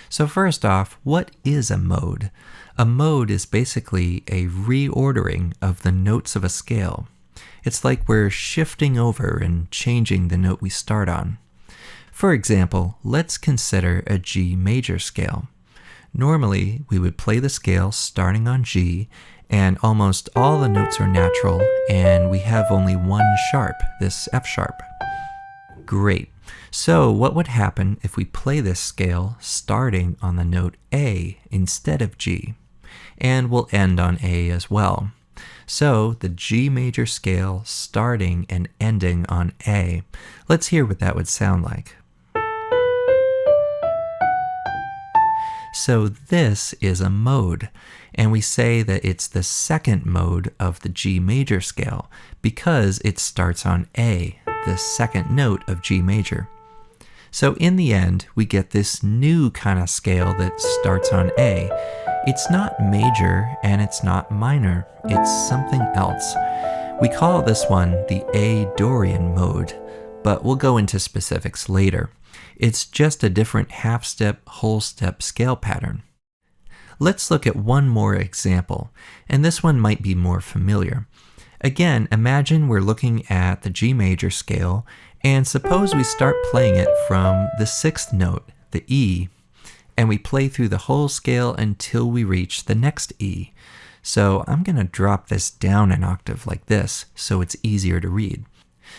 So first off, what is a mode? A mode is basically a reordering of the notes of a scale. It's like we're shifting over and changing the note we start on. For example, let's consider a G major scale. Normally, we would play the scale starting on G, and almost all the notes are natural, and we have only one sharp, this F sharp. Great. So what would happen if we play this scale starting on the note A instead of G? And we'll end on A as well. So the G major scale starting and ending on A. Let's hear what that would sound like. So this is a mode, and we say that it's the second mode of the G major scale because it starts on A, the second note of G major. So in the end, we get this new kind of scale that starts on A. It's not major and it's not minor, it's something else. We call this one the A-Dorian mode, but we'll go into specifics later. It's just a different half-step, whole-step scale pattern. Let's look at one more example, and this one might be more familiar. Again, imagine we're looking at the G major scale, and suppose we start playing it from the sixth note, the E, and we play through the whole scale until we reach the next E. So I'm going to drop this down an octave like this, so it's easier to read.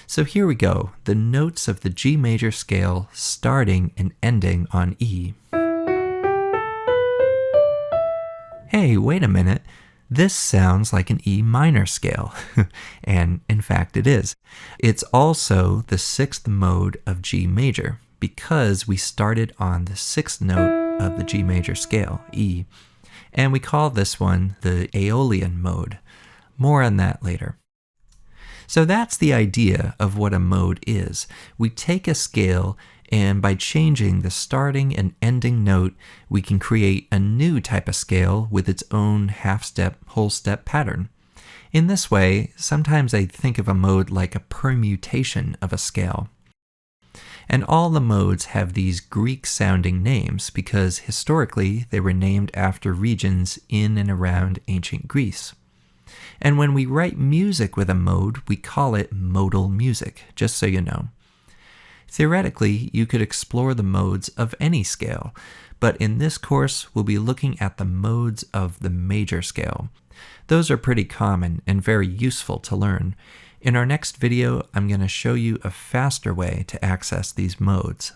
So here we go, the notes of the G major scale starting and ending on E. Hey, wait a minute. This sounds like an E minor scale, and in fact it is. It's also the sixth mode of G major, because we started on the sixth note of the G major scale, E, and we call this one the Aeolian mode. More on that later. So that's the idea of what a mode is. We take a scale, and by changing the starting and ending note, we can create a new type of scale with its own half-step, whole-step pattern. In this way, sometimes I think of a mode like a permutation of a scale. And all the modes have these Greek-sounding names because historically they were named after regions in and around ancient Greece. And when we write music with a mode, we call it modal music, just so you know. Theoretically, you could explore the modes of any scale, but in this course, we'll be looking at the modes of the major scale. Those are pretty common and very useful to learn. In our next video, I'm going to show you a faster way to access these modes.